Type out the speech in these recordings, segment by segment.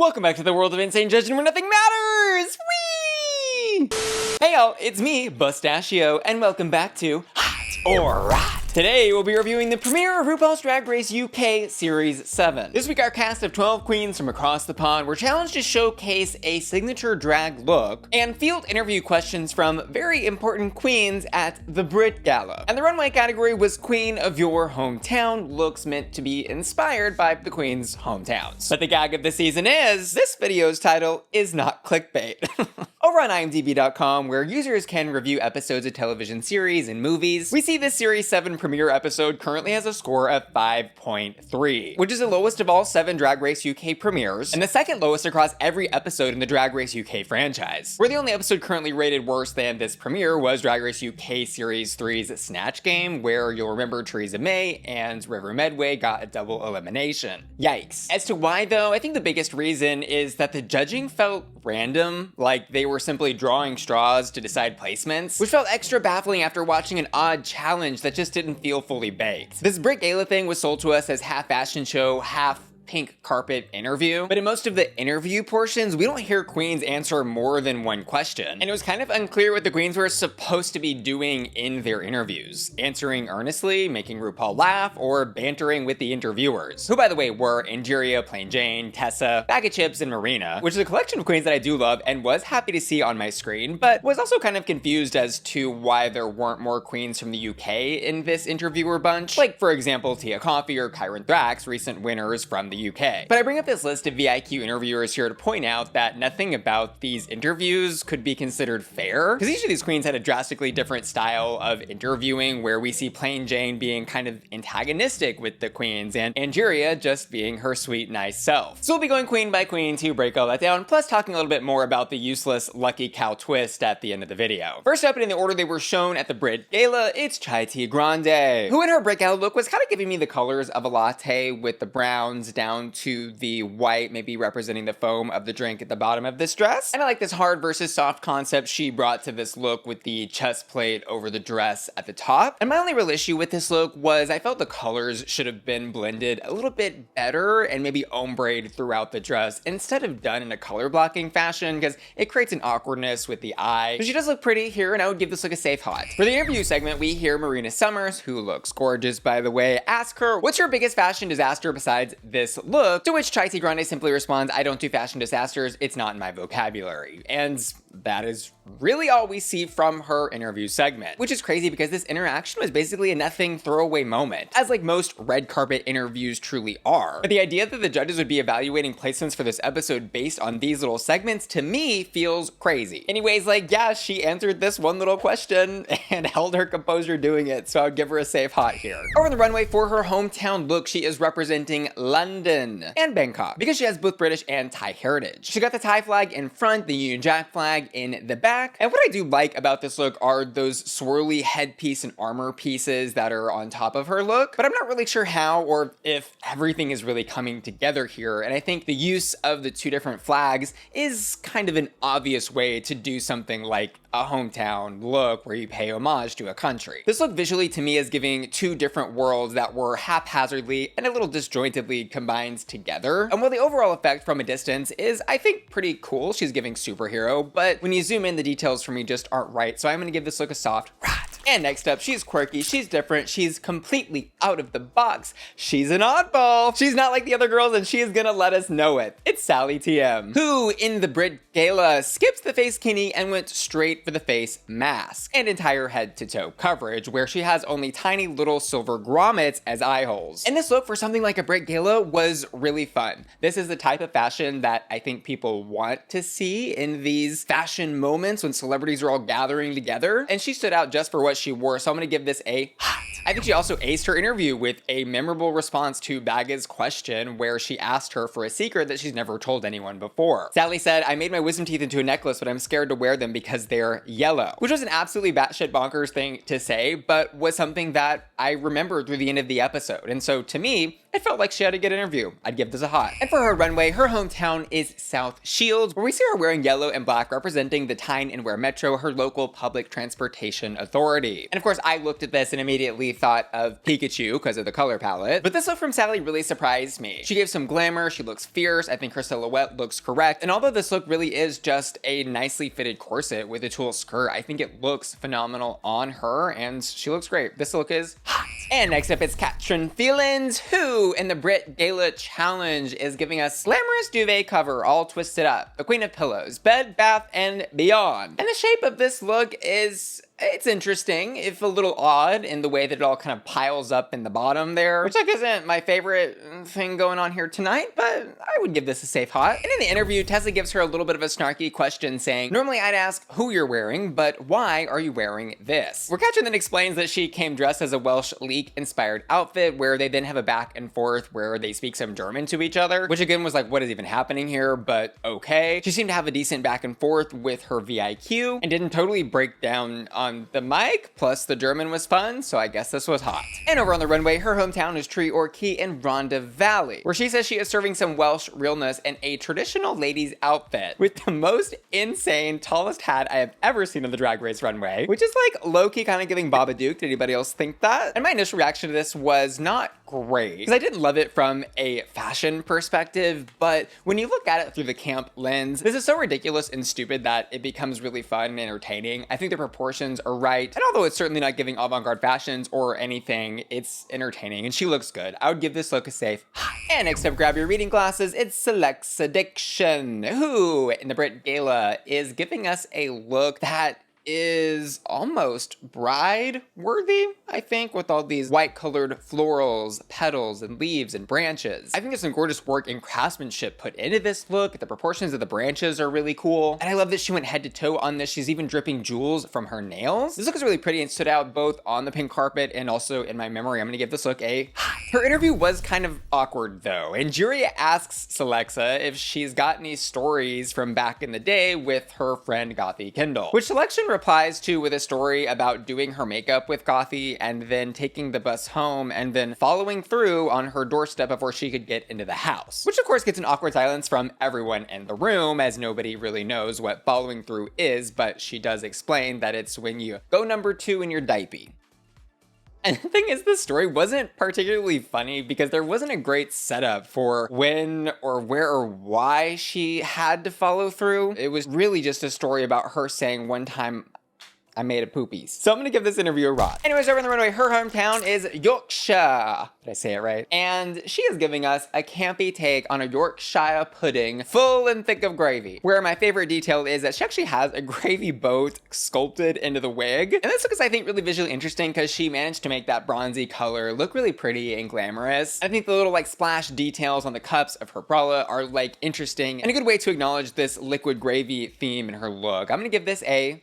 Welcome back to the world of insane judging where nothing matters! Whee! Hey y'all, it's me, Bustachio, and welcome back to Hot or Rot. Today, we'll be reviewing the premiere of RuPaul's Drag Race UK Series 7. This week, our cast of 12 queens from across the pond were challenged to showcase a signature drag look and field interview questions from very important queens at the Brit Gala. And the runway category was Queen of Your Hometown, looks meant to be inspired by the queen's hometowns. But the gag of the season is, this video's title is not clickbait. Over on IMDb.com, where users can review episodes of television series and movies, we see this Series 7 premiere episode currently has a score of 5.3, which is the lowest of all 7 Drag Race UK premieres, and the second lowest across every episode in the Drag Race UK franchise. Where the only episode currently rated worse than this premiere was Drag Race UK Series 3's Snatch Game, where you'll remember Theresa May and River Medway got a double elimination. Yikes. As to why though, I think the biggest reason is that the judging felt random, like they were simply drawing straws to decide placements, which felt extra baffling after watching an odd challenge that just didn't feel fully baked. This Brit Gala thing was sold to us as half fashion show, half pink carpet interview, but in most of the interview portions, we don't hear queens answer more than one question. And it was kind of unclear what the queens were supposed to be doing in their interviews. Answering earnestly, making RuPaul laugh, or bantering with the interviewers, who by the way were Angeria, Plain Jane, Tessa, Baga Chipz, and Marina, which is a collection of queens that I do love and was happy to see on my screen, but was also kind of confused as to why there weren't more queens from the UK in this interviewer bunch, like for example Tia Coffee or Kyron Thrax, recent winners from the UK. But I bring up this list of VIQ interviewers here to point out that nothing about these interviews could be considered fair, because each of these queens had a drastically different style of interviewing, where we see Plain Jane being kind of antagonistic with the queens and Angeria just being her sweet, nice self. So we'll be going queen by queen to break all that down, plus talking a little bit more about the useless lucky cow twist at the end of the video. First up, and in the order they were shown at the Brit Gala, it's Chai Tea Grande, who in her Brit Gala look was kind of giving me the colors of a latte with the browns down to the white, maybe representing the foam of the drink at the bottom of this dress. And I like this hard versus soft concept she brought to this look with the chest plate over the dress at the top. And my only real issue with this look was I felt the colors should have been blended a little bit better and maybe ombre'd throughout the dress instead of done in a color blocking fashion, because it creates an awkwardness with the eye. But she does look pretty here, and I would give this look a safe hot. For the interview segment, we hear Marina Summers, who looks gorgeous by the way, ask her, what's your biggest fashion disaster besides this look? To which Chai Tea Grande simply responds, I don't do fashion disasters, it's not in my vocabulary. And that is really all we see from her interview segment, which is crazy because this interaction was basically a nothing throwaway moment, as like most red carpet interviews truly are. But the idea that the judges would be evaluating placements for this episode based on these little segments, to me, feels crazy. Anyways, like, yeah, she answered this one little question and held her composure doing it, so I would give her a safe hot here. Over on the runway for her hometown look, she is representing London and Bangkok, because she has both British and Thai heritage. She got the Thai flag in front, the Union Jack flag in the back, and what I do like about this look are those swirly headpiece and armor pieces that are on top of her look, but I'm not really sure how or if everything is really coming together here, and I think the use of the two different flags is kind of an obvious way to do something like a hometown look where you pay homage to a country. This look visually to me is giving two different worlds that were haphazardly and a little disjointedly combined together. And while the overall effect from a distance is, I think, pretty cool, she's giving superhero, but when you zoom in, the details for me just aren't right, so I'm gonna give this look a soft rat. And next up, she's quirky, she's different, she's completely out of the box. She's an oddball. She's not like the other girls, and she is gonna let us know it. It's Sally TM, who in the Brit Gala skips the face kini and went straight for the face mask and entire head to toe coverage, where she has only tiny little silver grommets as eye holes. And this look for something like a Brit Gala was really fun. This is the type of fashion that I think people want to see in these fashion moments when celebrities are all gathering together, and she stood out just for what she wore, so I'm gonna give this a hot. I think she also aced her interview with a memorable response to Baga's question, where she asked her for a secret that she's never told anyone before. Sally said, I made my wisdom teeth into a necklace, but I'm scared to wear them because they're yellow, which was an absolutely batshit bonkers thing to say, but was something that I remembered through the end of the episode. And so to me, it felt like she had a good interview. I'd give this a hot. And for her runway, her hometown is South Shields, where we see her wearing yellow and black, representing the Tyne and Wear Metro, her local public transportation authority. And of course, I looked at this and immediately immediately thought of Pikachu because of the color palette. But this look from Sally really surprised me. She gave some glamour, she looks fierce, I think her silhouette looks correct, and although this look really is just a nicely fitted corset with a tulle skirt, I think it looks phenomenal on her, and she looks great. This look is hot. And next up is Catrin Feelings, who in the Brit Gala challenge is giving us glamorous duvet cover all twisted up. The queen of pillows, bed, bath, and beyond. And the shape of this look is... it's interesting, if a little odd in the way that it all kind of piles up in the bottom there, which like isn't my favorite thing going on here tonight, but I would give this a safe hot. And in the interview, Tessa gives her a little bit of a snarky question saying, normally I'd ask who you're wearing, but why are you wearing this? Where Catrin then explains that she came dressed as a Welsh leek-inspired outfit, where they then have a back and forth where they speak some German to each other, which again was like, what is even happening here, but okay. She seemed to have a decent back and forth with her VIQ and didn't totally break down on the mic, plus the German was fun, so I guess this was hot. And over on the runway, her hometown is Tree or Key in Grande Valley, where she says she is serving some Welsh realness in a traditional lady's outfit with the most insane, tallest hat I have ever seen on the Drag Race runway, which is like low-key kind of giving Babadook. Did anybody else think that? And my initial reaction to this was not great, because I didn't love it from a fashion perspective, but when you look at it through the camp lens, this is so ridiculous and stupid that it becomes really fun and entertaining. I think the proportions are right, and although it's certainly not giving avant-garde fashions or anything, it's entertaining and she looks good. I would give this look a safe high. And next up, grab your reading glasses, it's Silllexa Diction, who in the Brit Gala is giving us a look that is almost bride worthy, I think, with all these white colored florals, petals, and leaves and branches. I think there's some gorgeous work and craftsmanship put into this look. The proportions of the branches are really cool. And I love that she went head to toe on this. She's even dripping jewels from her nails. This look is really pretty and stood out both on the pink carpet and also in my memory. I'm gonna give this look a high. Her interview was kind of awkward though. Angeria asks Silllexa if she's got any stories from back in the day with her friend Gothy Kendall, which Selection replies to with a story about doing her makeup with Gothy and then taking the bus home and then following through on her doorstep before she could get into the house. Which of course gets an awkward silence from everyone in the room, as nobody really knows what following through is, but she does explain that it's when you go number 2 in your diaper. And the thing is, this story wasn't particularly funny because there wasn't a great setup for when or where or why she had to follow through. It was really just a story about her saying one time, I made a poopies. So I'm gonna give this interview a rock. Anyways, over on the runway, her hometown is Yorkshire. Did I say it right? And she is giving us a campy take on a Yorkshire pudding full and thick of gravy. Where my favorite detail is that she actually has a gravy boat sculpted into the wig. And this look is, I think, really visually interesting because she managed to make that bronzy color look really pretty and glamorous. I think the little like splash details on the cups of her bralette are like interesting and a good way to acknowledge this liquid gravy theme in her look. I'm gonna give this a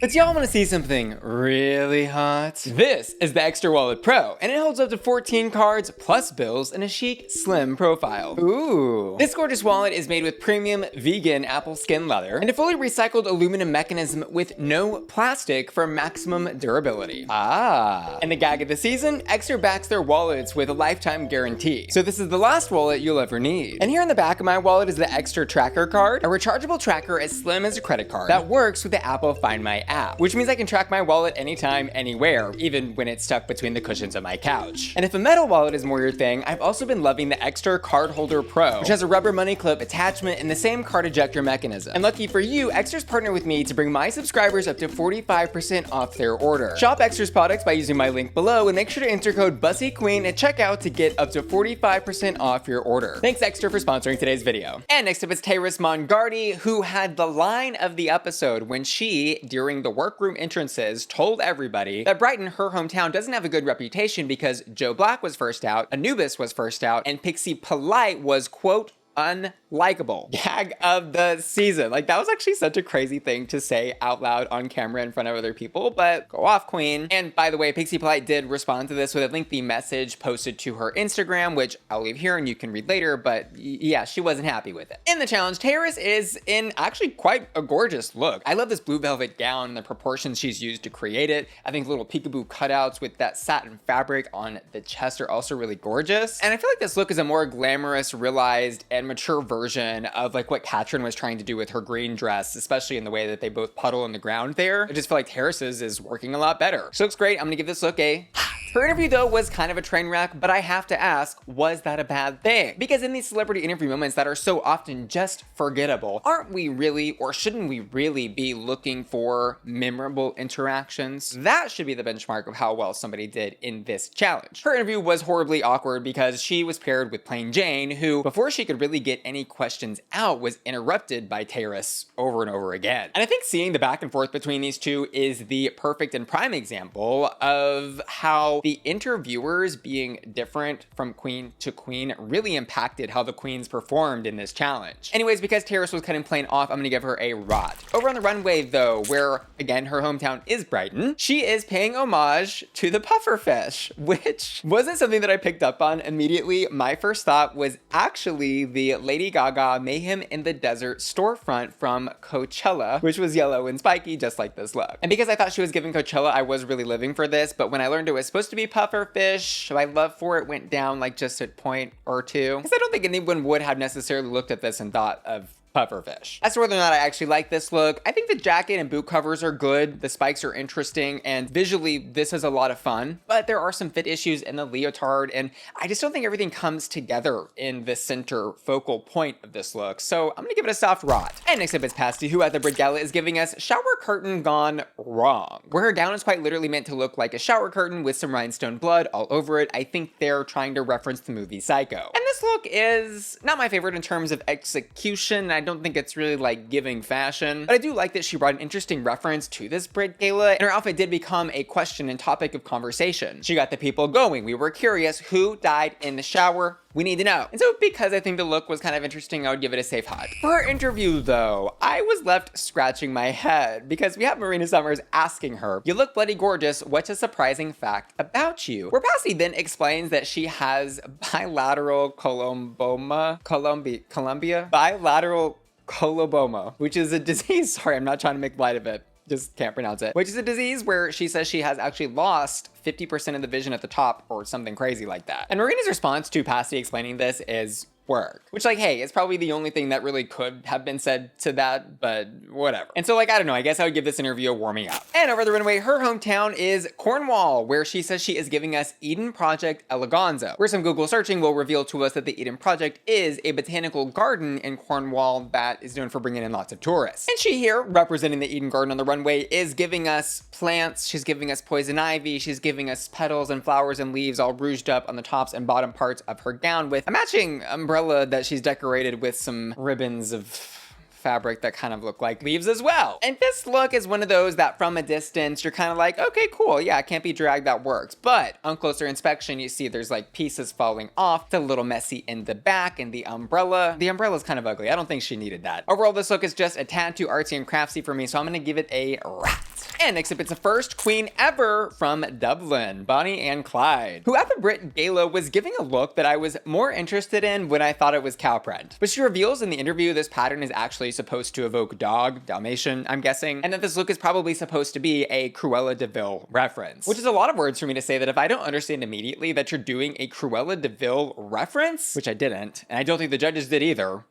But y'all want to see something really hot? This is the Extra Wallet Pro, and it holds up to 14 cards plus bills in a chic, slim profile. Ooh. This gorgeous wallet is made with premium vegan apple skin leather and a fully recycled aluminum mechanism with no plastic for maximum durability. Ah. And the gag of the season, Extra backs their wallets with a lifetime guarantee. So this is the last wallet you'll ever need. And here in the back of my wallet is the Extra Tracker card, a rechargeable tracker as slim as a credit card that works with the Apple Find My app, which means I can track my wallet anytime, anywhere, even when it's stuck between the cushions of my couch. And if a metal wallet is more your thing, I've also been loving the Extra Card Holder Pro, which has a rubber money clip attachment and the same card ejector mechanism. And lucky for you, Extra's partnered with me to bring my subscribers up to 45% off their order. Shop Extra's products by using my link below and make sure to enter code BussyQueen at checkout to get up to 45% off your order. Thanks Extra for sponsoring today's video. And next up is Tayris Mongardi, who had the line of the episode when she, during the workroom entrances, told everybody that Brighton, her hometown, doesn't have a good reputation because Joe Black was first out, Anubis was first out, and Pixie Polite was, quote, unlikable. Gag of the season. Like, that was actually such a crazy thing to say out loud on camera in front of other people, but go off, queen. And by the way, Pixie Polite did respond to this with a lengthy message posted to her Instagram, which I'll leave here and you can read later, but yeah, she wasn't happy with it. In the challenge, Tayris is in actually quite a gorgeous look. I love this blue velvet gown and the proportions she's used to create it. I think little peekaboo cutouts with that satin fabric on the chest are also really gorgeous. And I feel like this look is a more glamorous, realized, and mature version of like what Catrin was trying to do with her green dress, especially in the way that they both puddle in the ground there. I just feel like Tayris's is working a lot better. She looks great. I'm gonna give this look a Her interview though was kind of a train wreck, but I have to ask, was that a bad thing? Because in these celebrity interview moments that are so often just forgettable, aren't we really, or shouldn't we really be looking for memorable interactions? That should be the benchmark of how well somebody did in this challenge. Her interview was horribly awkward because she was paired with Plain Jane, who, before she could really get any questions out, was interrupted by Tayris over and over again. And I think seeing the back and forth between these two is the perfect and prime example of how the interviewers being different from queen to queen really impacted how the queens performed in this challenge. Anyways, because Tayris was cutting Plain off, I'm gonna give her a rot. Over on the runway though, where again her hometown is Brighton, she is paying homage to the pufferfish, which wasn't something that I picked up on immediately. My first thought was actually the Lady Gaga Mayhem in the Desert storefront from Coachella, which was yellow and spiky just like this look. And because I thought she was giving Coachella, I was really living for this, but when I learned it was supposed to be pufferfish, my love for it went down like just a point or two. Because I don't think anyone would have necessarily looked at this and thought of pufferfish. As to whether or not I actually like this look, I think the jacket and boot covers are good, the spikes are interesting, and visually this is a lot of fun, but there are some fit issues in the leotard, and I just don't think everything comes together in the center focal point of this look, so I'm gonna give it a soft rot. And next up is Pasty, who at the Brit Gala is giving us shower curtain gone wrong, where her gown is quite literally meant to look like a shower curtain with some rhinestone blood all over it. I think they're trying to reference the movie Psycho. And this look is not my favorite in terms of execution. I don't think it's really like giving fashion, but I do like that she brought an interesting reference to this Brit Gala, and her outfit did become a question and topic of conversation. She got the people going. We were curious, who died in the shower? We need to know. And so because I think the look was kind of interesting, I would give it a safe hot. For her interview though, I was left scratching my head because we have Marina Summers asking her, "You look bloody gorgeous, what's a surprising fact about you?" Where Pasty then explains that she has bilateral coloboma, bilateral coloboma, which is a disease, sorry, I'm not trying to make light of it, just can't pronounce it, which is a disease where she says she has actually lost 50% of the vision at the top or something crazy like that. And Marina's response to Pasty explaining this is work, which like, hey, it's probably the only thing that really could have been said to that, but whatever. And so like, I don't know, I guess I would give this interview a warming up. And over the runway, her hometown is Cornwall, where she says she is giving us Eden Project Eleganza, where some Google searching will reveal to us that the Eden Project is a botanical garden in Cornwall that is known for bringing in lots of tourists. And she here, representing the Eden Garden on the runway, is giving us plants, she's giving us poison ivy, she's giving us petals and flowers and leaves all rouged up on the tops and bottom parts of her gown with a matching umbrella that she's decorated with some ribbons of fabric that kind of look like leaves as well. And this look is one of those that from a distance, you're kind of like, okay, cool, yeah, it can't be dragged, that works. But on closer inspection, you see there's like pieces falling off. It's a little messy in the back, and the umbrella's kind of ugly. I don't think she needed that. Overall, this look is just a tad too artsy and craftsy for me, so I'm gonna give it a rat. And next up, it's the first queen ever from Dublin, Bonnie and Clyde, who at the Brit Gala was giving a look that I was more interested in when I thought it was cow print. But she reveals in the interview this pattern is actually supposed to evoke dog, Dalmatian, I'm guessing, and that this look is probably supposed to be a Cruella de Vil reference, which is a lot of words for me to say that if I don't understand immediately that you're doing a Cruella de Vil reference, which I didn't, and I don't think the judges did either,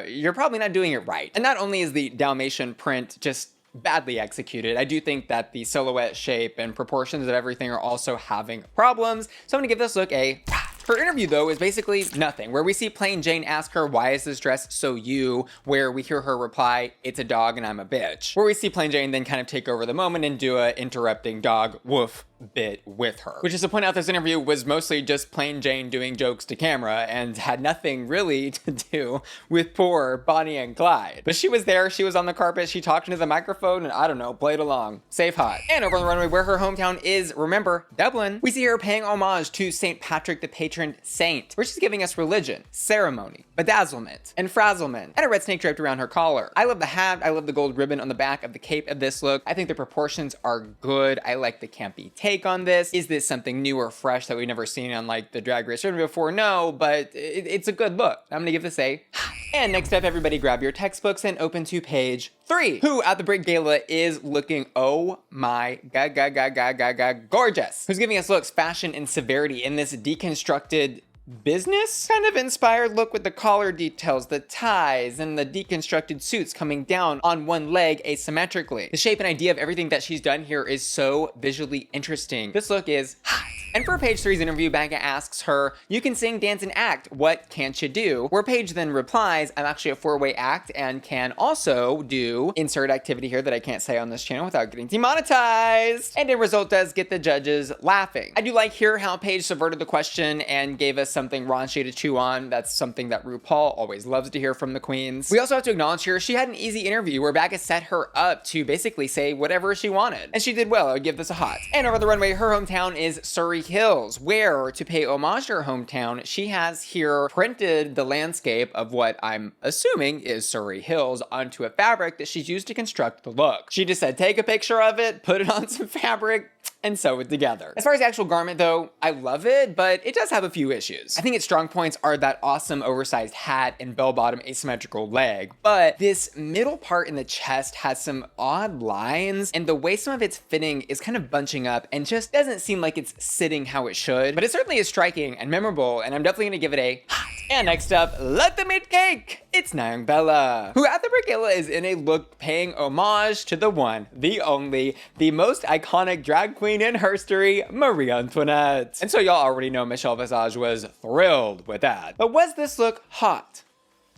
you're probably not doing it right. And not only is the Dalmatian print just badly executed, I do think that the silhouette shape and proportions of everything are also having problems, so I'm gonna give this look a rat. Her interview though is basically nothing, where we see Plain Jane ask her, "Why is this dress so you?" where we hear her reply, "It's a dog and I'm a bitch." Where we see Plain Jane then kind of take over the moment and do a interrupting dog woof bit with her. Which is to point out this interview was mostly just Plain Jane doing jokes to camera and had nothing really to do with poor Bonnie and Clyde. But she was there, she was on the carpet, she talked into the microphone, and I don't know, played along. Safe hot. And over on the runway where her hometown is, remember, Dublin, we see her paying homage to St. Patrick the patron saint, where she's giving us religion, ceremony, bedazzlement, and frazzlement, and a red snake draped around her collar. I love the hat, I love the gold ribbon on the back of the cape of this look. I think the proportions are good. I like the campy take on this. Is this something new or fresh that we've never seen on like the Drag Race runway before? No, but it's a good look. I'm gonna give this a And next up, everybody grab your textbooks and open to page 3, who at the Brit Gala is looking, oh my god, gorgeous. Who's giving us looks, fashion, and severity in this deconstructed business kind of inspired look with the collar details, the ties, and the deconstructed suits coming down on one leg asymmetrically. The shape and idea of everything that she's done here is so visually interesting. This look is hot. And for page 3's interview, Baga asks her, "You can sing, dance, and act. What can't you do?" Where Paige then replies, "I'm actually a 4-way act and can also do insert activity here that I can't say on this channel without getting demonetized." And the result does get the judges laughing. I do like here how Paige subverted the question and gave us something raunchy to chew on. That's something that RuPaul always loves to hear from the queens. We also have to acknowledge here she had an easy interview where Baga set her up to basically say whatever she wanted. And she did well. I would give this a hot. And over the runway, her hometown is Surrey Hills, where to pay homage to her hometown, she has here printed the landscape of what I'm assuming is Surrey Hills onto a fabric that she's used to construct the look. She just said, take a picture of it, put it on some fabric, and sew it together. As far as the actual garment though, I love it, but it does have a few issues. I think its strong points are that awesome oversized hat and bell-bottom asymmetrical leg, but this middle part in the chest has some odd lines, and the way some of its fitting is kind of bunching up and just doesn't seem like it's sitting how it should, but it certainly is striking and memorable, and I'm definitely gonna give it a hot. And next up, let them eat cake! It's Nyongbella, who at the Brit Gala is in a look paying homage to the one, the only, the most iconic drag queen in history, Marie Antoinette. And so y'all already know Michelle Visage was thrilled with that. But was this look hot?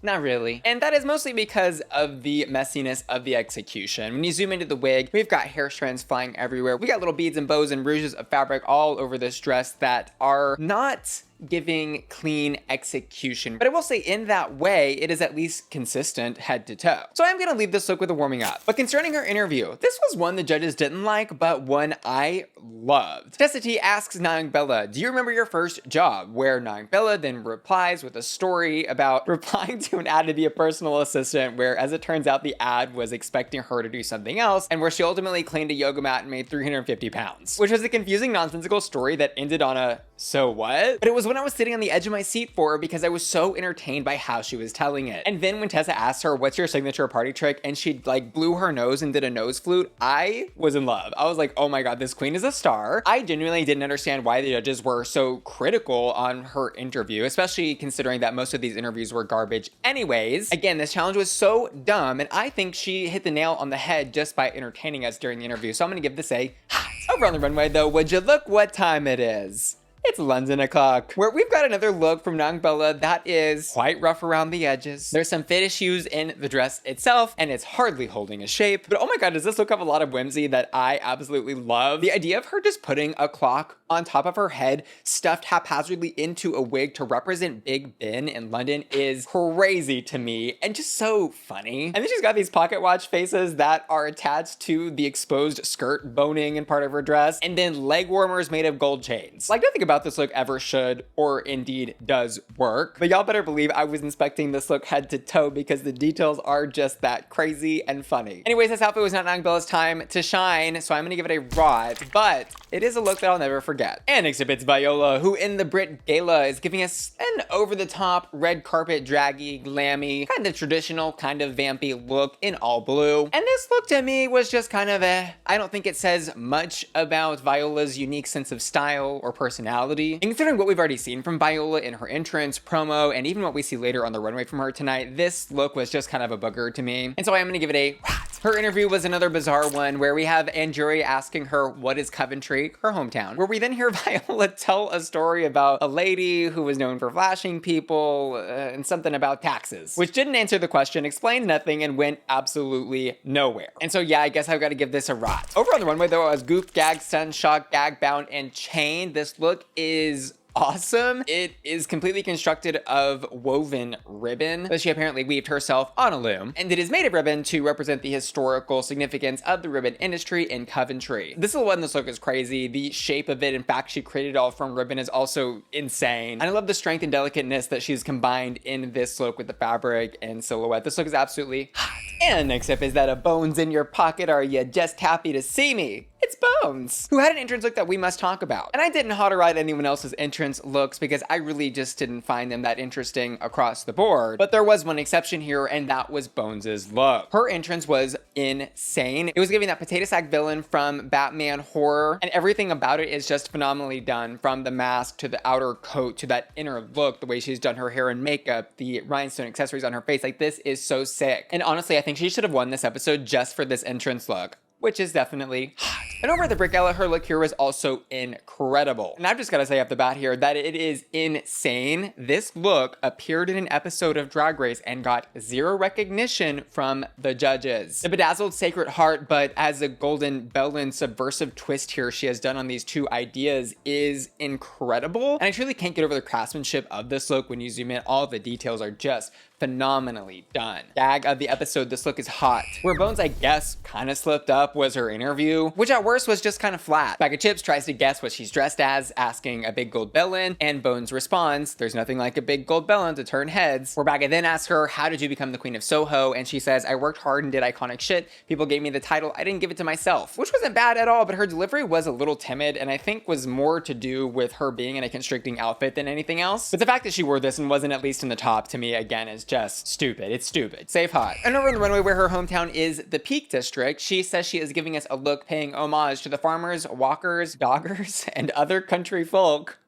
Not really. And that is mostly because of the messiness of the execution. When you zoom into the wig, we've got hair strands flying everywhere. We got little beads and bows and rouges of fabric all over this dress that are not giving clean execution. But I will say in that way, it is at least consistent head to toe. So I'm gonna leave this look with a warming up. But concerning her interview, this was one the judges didn't like, but one I loved. Tessa T asks Nyongbella, "Do you remember your first job?" Where Nyongbella then replies with a story about replying to an ad to be a personal assistant, where as it turns out the ad was expecting her to do something else, and where she ultimately cleaned a yoga mat and made 350 pounds. Which was a confusing, nonsensical story that ended on a so what? But it was when I was sitting on the edge of my seat for her because I was so entertained by how she was telling it. And then when Tessa asked her, "What's your signature party trick?" and she like blew her nose and did a nose flute, I was in love. I was like, oh my God, this queen is a star. I genuinely didn't understand why the judges were so critical on her interview, especially considering that most of these interviews were garbage anyways. Again, this challenge was so dumb, and I think she hit the nail on the head just by entertaining us during the interview. So I'm gonna give this a hot. Over on the runway though, would you look what time it is? It's London o'clock, where we've got another look from Nyongbella that is quite rough around the edges. There's some fit issues in the dress itself, and it's hardly holding a shape. But oh my God, does this look have a lot of whimsy that I absolutely love? The idea of her just putting a clock on top of her head, stuffed haphazardly into a wig to represent Big Ben in London is crazy to me, and just so funny. And then she's got these pocket watch faces that are attached to the exposed skirt boning in part of her dress, and then leg warmers made of gold chains. Like, nothing about this look ever should or indeed does work, but y'all better believe I was inspecting this look head to toe because the details are just that crazy and funny. Anyways, this outfit was not Nyongbella's time to shine, so I'm gonna give it a rot, but it is a look that I'll never forget. And exhibits Viola, who in the Brit Gala is giving us an over-the-top red carpet draggy, glammy, kind of traditional, kind of vampy look in all blue. And this look to me was just kind of I don't think it says much about Viola's unique sense of style or personality. And considering what we've already seen from Viola in her entrance, promo, and even what we see later on the runway from her tonight, this look was just kind of a booger to me. And so I am gonna give it a rat. Her interview was another bizarre one where we have Angeria asking her what is Coventry, her hometown, where we then hear Viola tell a story about a lady who was known for flashing people and something about taxes, which didn't answer the question, explained nothing, and went absolutely nowhere. And so yeah, I guess I've got to give this a rot. Over on the runway though, I was goofed, gagged, stunned, shocked, gag bound, and chained. This look is awesome. It is completely constructed of woven ribbon that she apparently weaved herself on a loom, and it is made of ribbon to represent the historical significance of the ribbon industry in Coventry. This silhouette in this look is crazy. The shape of it, in fact, she created it all from ribbon, is also insane. And I love the strength and delicateness that she's combined in this look with the fabric and silhouette. This look is absolutely hot. And next up is that a bones in your pocket. Are you just happy to see me? It's Bones, who had an entrance look that we must talk about. And I didn't how to ride anyone else's entrance looks because I really just didn't find them that interesting across the board. But there was one exception here, and that was Bones's look. Her entrance was insane. It was giving that potato sack villain from Batman Horror, and everything about it is just phenomenally done, from the mask to the outer coat to that inner look, the way she's done her hair and makeup, the rhinestone accessories on her face. Like, this is so sick. And honestly, I think she should have won this episode just for this entrance look, which is definitely hot. And over at the Brit Gala, her look here was also incredible. And I've just gotta say off the bat here that it is insane. This look appeared in an episode of Drag Race and got zero recognition from the judges. The bedazzled Sacred Heart, but as a golden bellin subversive twist here she has done on these two ideas is incredible. And I truly can't get over the craftsmanship of this look. When you zoom in, all the details are just phenomenally done. Gag of the episode, this look is hot. Where Bones, I guess, kind of slipped up was her interview, which at worst was just kind of flat. Baga Chipz tries to guess what she's dressed as, asking a big gold bellin, and Bones responds, "There's nothing like a big gold bellin to turn heads." Where Baga then asks her, "How did you become the queen of Soho?" And she says, "I worked hard and did iconic shit. People gave me the title, I didn't give it to myself." Which wasn't bad at all, but her delivery was a little timid, and I think was more to do with her being in a constricting outfit than anything else. But the fact that she wore this and wasn't at least in the top, to me, again, is just stupid. It's stupid. Save hot. And over on the runway where her hometown is the Peak District, she says she is giving us a look paying homage to the farmers, walkers, doggers, and other country folk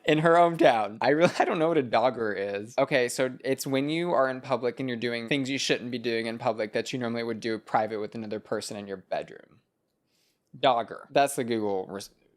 in her hometown. I don't know what a dogger is. Okay, so it's when you are in public and you're doing things you shouldn't be doing in public that you normally would do private with another person in your bedroom. Dogger. That's the Google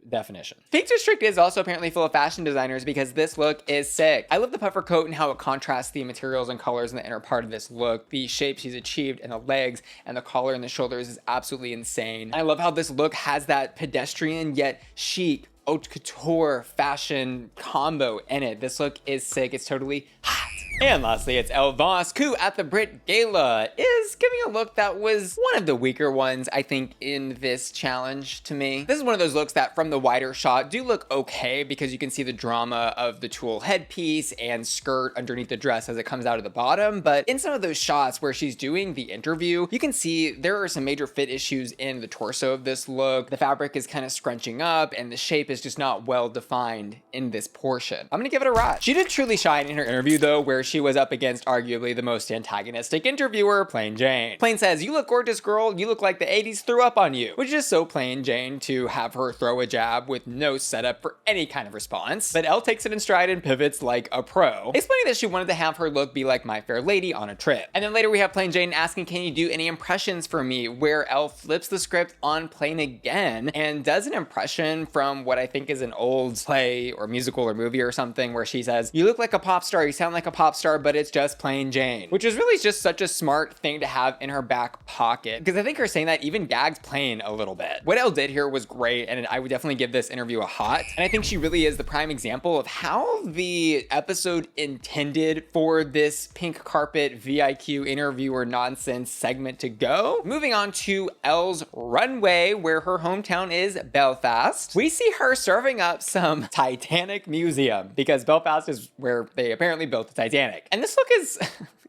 definition. Peak District is also apparently full of fashion designers because this look is sick. I love the puffer coat and how it contrasts the materials and colors in the inner part of this look. The shape she's achieved and the legs and the collar and the shoulders is absolutely insane. I love how this look has that pedestrian yet chic haute couture fashion combo in it. This look is sick. It's totally hot. And lastly, it's Elle Vosque, who at the Brit Gala is giving a look that was one of the weaker ones, I think, in this challenge to me. This is one of those looks that from the wider shot do look okay because you can see the drama of the tulle headpiece and skirt underneath the dress as it comes out of the bottom. But in some of those shots where she's doing the interview, you can see there are some major fit issues in the torso of this look. The fabric is kind of scrunching up and the shape is just not well defined in this portion. I'm gonna give it a rot. She did truly shine in her interview though, where she was up against arguably the most antagonistic interviewer, Plain Jane. Plain says, "You look gorgeous, girl. You look like the 80s threw up on you," which is so Plain Jane to have her throw a jab with no setup for any kind of response. But Elle takes it in stride and pivots like a pro, explaining that she wanted to have her look be like My Fair Lady on a trip. And then later we have Plain Jane asking, "Can you do any impressions for me?" where Elle flips the script on Plain again and does an impression from what I think is an old play or musical or movie or something, where she says, "You look like a pop star, you sound like a pop star, but it's just Plain Jane," which is really just such a smart thing to have in her back pocket, because I think her saying that even gags Plain a little bit. What Elle did here was great, and I would definitely give this interview a hot, and I think she really is the prime example of how the episode intended for this pink carpet VIQ interviewer nonsense segment to go. Moving on to Elle's runway, where her hometown is Belfast. We see her serving up some Titanic museum, because Belfast is where they apparently built the Titanic. And this look is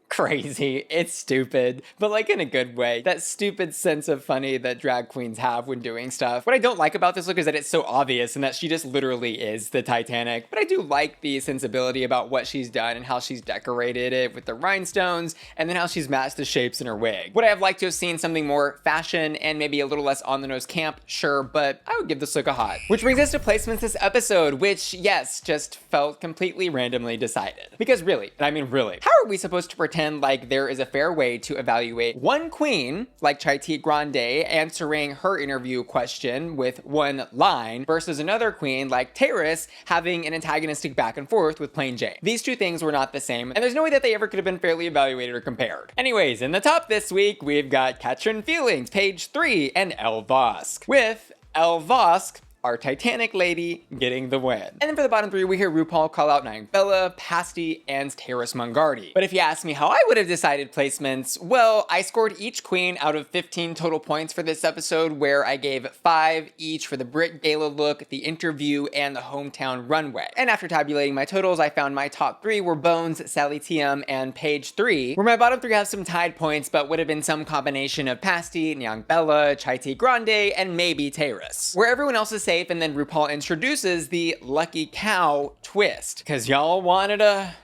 crazy. It's stupid, but like in a good way. That stupid sense of funny that drag queens have when doing stuff. What I don't like about this look is that it's so obvious and that she just literally is the Titanic. But I do like the sensibility about what she's done and how she's decorated it with the rhinestones and then how she's matched the shapes in her wig. Would I have liked to have seen something more fashion and maybe a little less on the nose camp? Sure, but I would give this look a hot. Which brings us to placements this episode, which yes, just felt completely randomly decided. Because really, and I mean really, how are we supposed to pretend like there is a fair way to evaluate one queen like Grande answering her interview question with one line versus another queen like Tayris having an antagonistic back and forth with Plain Jane? These two things were not the same, and there's no way that they ever could have been fairly evaluated or compared. Anyways, in the top this week, we've got Catrin Feelings, Paige 3, and Elle Vosque, with Elle Vosque, our Titanic lady, getting the win. And then for the bottom three, we hear RuPaul call out Nyongbella, Pasty, and Tayris Mongardi. But if you ask me how I would have decided placements, well, I scored each queen out of 15 total points for this episode, where I gave 5 each for the Brit Gala look, the interview, and the hometown runway. And after tabulating my totals, I found my top 3 were Bones, Sally TM, and Paige 3, where my bottom 3 have some tied points, but would have been some combination of Pasty, Nyongbella, Grande, and maybe Tayris. Where everyone else is safe, and then RuPaul introduces the lucky cow twist, because y'all wanted a...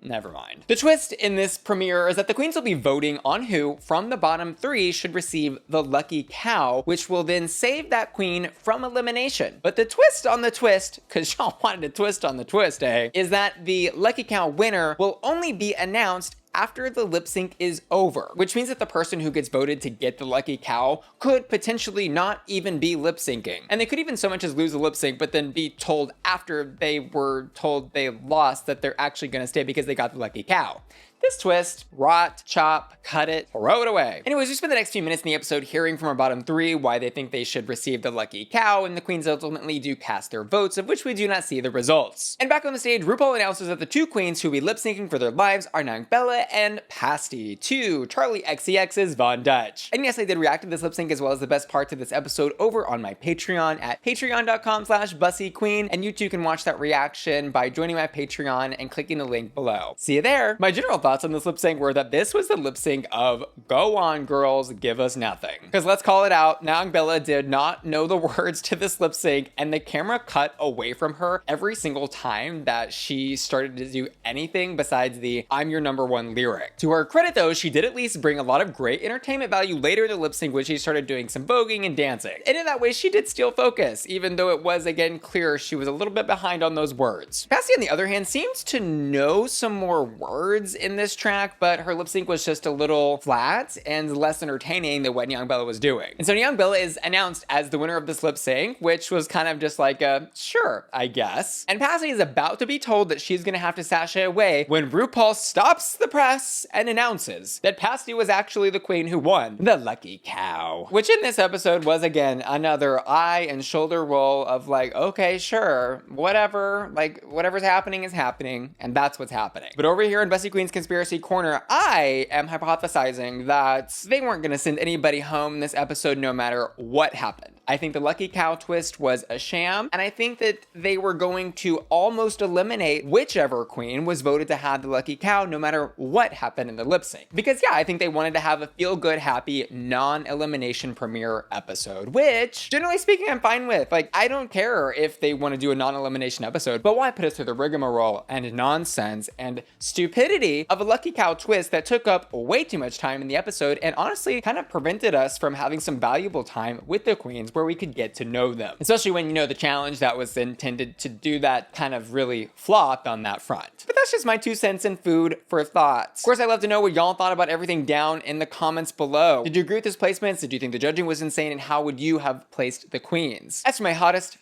Never mind. The twist in this premiere is that the queens will be voting on who from the bottom 3 should receive the lucky cow, which will then save that queen from elimination. But the twist on the twist, because y'all wanted a twist on the twist, is that the lucky cow winner will only be announced after the lip sync is over, which means that the person who gets voted to get the lucky cow could potentially not even be lip syncing. And they could even so much as lose the lip sync, but then be told after they were told they lost that they're actually gonna stay because they got the lucky cow. This twist, rot, chop, cut it, throw it away. Anyways, we spend the next few minutes in the episode hearing from our bottom three why they think they should receive the lucky cow, and the queens ultimately do cast their votes, of which we do not see the results. And back on the stage, RuPaul announces that the two queens who will be lip syncing for their lives are Nyongbella and Pasty, to Charlie XCX's Von Dutch. And yes, I did react to this lip sync as well as the best parts of this episode over on my Patreon at patreon.com/BussyQueen, and you too can watch that reaction by joining my Patreon and clicking the link below. See you there. My general thoughts on this lip sync were that this was the lip sync of go on girls, give us nothing. Because let's call it out, Nyongbella did not know the words to this lip sync, and the camera cut away from her every single time that she started to do anything besides the I'm your number one lyric. To her credit though, she did at least bring a lot of great entertainment value later in the lip sync when she started doing some voguing and dancing. And in that way, she did steal focus, even though it was again clear she was a little bit behind on those words. Pasty on the other hand seems to know some more words in this track, but her lip sync was just a little flat and less entertaining than what Nyongbella was doing. And so Nyongbella is announced as the winner of this lip sync, which was kind of just like a sure, I guess. And Pasty is about to be told that she's gonna have to sashay away when RuPaul stops the press and announces that Pasty was actually the queen who won the lucky cow. Which in this episode was again another eye and shoulder roll of like, okay, sure, whatever, like whatever's happening is happening, and that's what's happening. But over here in Bussy Queen's Conspiracy Corner, I am hypothesizing that they weren't gonna send anybody home in this episode no matter what happened. I think the lucky cow twist was a sham, and I think that they were going to almost eliminate whichever queen was voted to have the lucky cow no matter what happened in the lip sync. Because yeah, I think they wanted to have a feel-good, happy, non-elimination premiere episode, which generally speaking I'm fine with. Like, I don't care if they want to do a non-elimination episode, but why put us through the rigmarole and nonsense and stupidity of a lucky cow twist that took up way too much time in the episode and honestly kind of prevented us from having some valuable time with the queens where we could get to know them. Especially when, you know, the challenge that was intended to do that kind of really flopped on that front. But that's just my 2 cents in food for thought. Of course, I'd love to know what y'all thought about everything down in the comments below. Did you agree with this placements? Did you think the judging was insane? And how would you have placed the queens? As for my hottest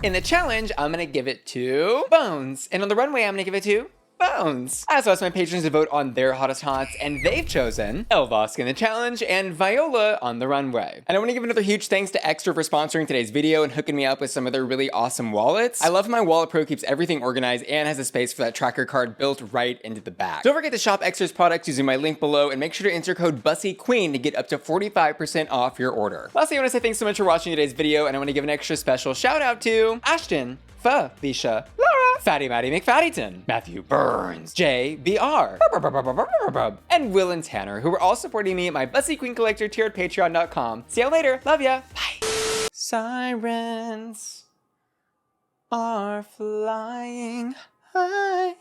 in the challenge, I'm gonna give it to Bones. And on the runway, I'm gonna give it to Bones. I also asked my patrons to vote on their hottest hots, and they've chosen Elle Vosque in the challenge and Viola on the runway. And I want to give another huge thanks to Extra for sponsoring today's video and hooking me up with some of their really awesome wallets. I love my Wallet Pro keeps everything organized and has a space for that tracker card built right into the back. Don't forget to shop Extra's products using my link below, and make sure to enter code BussyQueen to get up to 45% off your order. Lastly, I want to say thanks so much for watching today's video, and I want to give an extra special shout out to Ashton, Felicia, Laura, Fatty Matty McFattyton, Matthew Burns, JBR, and Will and Tanner, who are all supporting me at my Bussy Queen Collector tier at patreon.com. See y'all later. Love ya. Bye. Sirens are flying high.